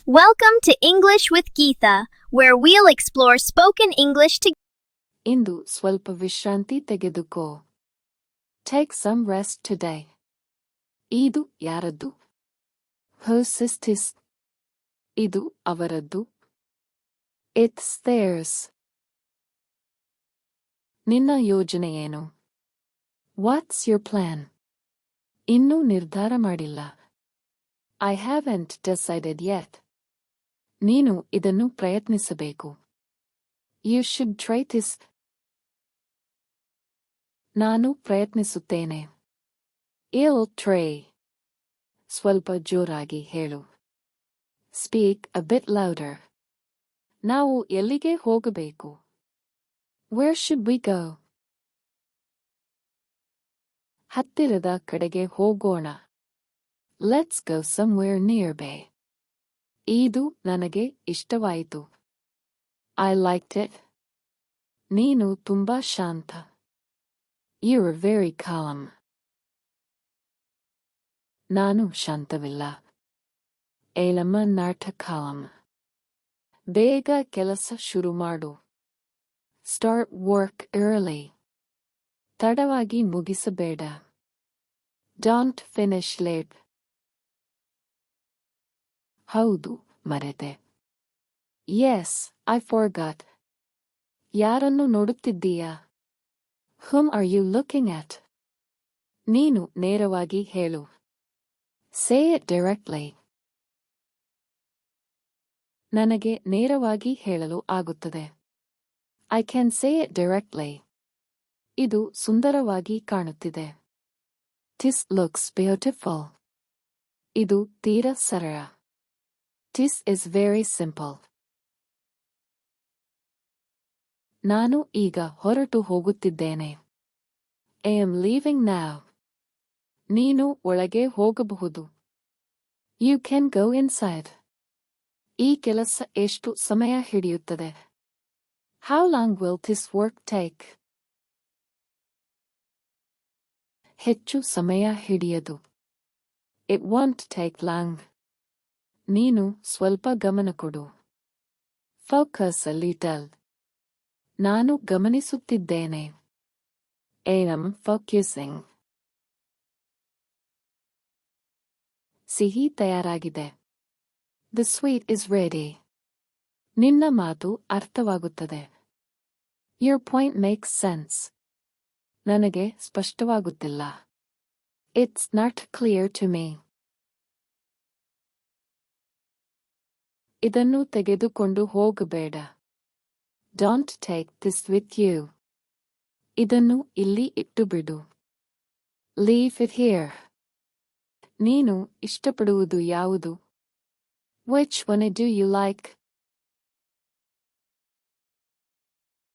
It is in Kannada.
Welcome to English with Geetha, where we'll explore spoken English together. ಇಂದು ಸ್ವಲ್ಪ ವಿಶ್ರಾಂತಿ ತೆಗೆದುಕೋ. Take some rest today. ಇದು ಯಾರದ್ದು? Whose is this? ಇದು ಅವರದ್ದು. It's theirs. ನಿನ್ನ ಯೋಜನೆ ಏನು? What's your plan? ಇನ್ನೂ ನಿರ್ಧಾರ ಮಾಡಿಲ್ಲ. I haven't decided yet. ನೀನು ಇದನ್ನು ಪ್ರಯತ್ನಿಸಬೇಕು. You should try this. ನಾನು ಪ್ರಯತ್ನಿಸುತ್ತೇನೆ. I'll try. ಸ್ವಲ್ಪ ಜೋರಾಗಿ ಹೇಳು. Speak a bit louder. ನಾವು ಎಲ್ಲಿಗೆ ಹೋಗಬೇಕು? Where should we go? ಹತ್ತಿರದ ಕಡೆಗೆ ಹೋಗೋಣ. Let's go somewhere nearby. ಇದು ನನಗೆ ಇಷ್ಟವಾಯಿತು. I liked it. ನೀನು ತುಂಬಾ ಶಾಂತ. You're very calm. ನಾನು ಶಾಂತವಿಲ್ಲ. ಏಳಮ್ಮ ನಾಟಕಾಲಂ. ಬೇಗ ಕೆಲಸ ಶುರು ಮಾಡು. Start work early. ತಡವಾಗಿ ಮುಗಿಸಬೇಡ. Don't finish late. ಹೌದು, ಮರೆತೆ. Yes, I forgot. ಯಾರನ್ನು ನೋಡುತ್ತಿದ್ದೀಯಾ? Whom are you looking at? ನೀನು ನೇರವಾಗಿ ಹೇಳು. Say it directly. ನನಗೆ ನೇರವಾಗಿ ಹೇಳಲು ಆಗುತ್ತದೆ. I can say it directly. ಇದು ಸುಂದರವಾಗಿ ಕಾಣುತ್ತಿದೆ. This looks beautiful. ಇದು ತೀರಾ ಸರಳ. This is very simple. ನಾನು ಈಗ ಹೊರಟು ಹೋಗುತ್ತಿದ್ದೇನೆ. I am leaving now. ನೀನು ಒಳಗೆ ಹೋಗಬಹುದು. You can go inside. ಈ ಕೆಲಸ ಎಷ್ಟು ಸಮಯ ಹಿಡಿಯುತ್ತದೆ? How long will this work take? ಹೆಚ್ಚು ಸಮಯ ಹಿಡಿಯದು. It won't take long. ನೀನು ಸ್ವಲ್ಪ ಗಮನ ಕೊಡು. Focus a little. ನಾನು ಗಮನಿಸುತ್ತಿದ್ದೇನೆ. I am focusing. ಸಿಹಿ ತಯಾರಾಗಿದೆ. The sweet is ready. ನಿನ್ನ ಮಾತು ಅರ್ಥವಾಗುತ್ತದೆ. Your point makes sense. ನನಗೆ ಸ್ಪಷ್ಟವಾಗುತ್ತಿಲ್ಲ. It's not clear to me. ಇದನ್ನು ತೆಗೆದುಕೊಂಡು ಹೋಗಬೇಡ. Don't take this with you. ಇದನ್ನು ಇಲ್ಲಿ ಇಟ್ಟುಬಿಡು. Leave it here. ನೀನು ಇಷ್ಟಪಡುವುದು ಯಾವುದು? Which one do you like?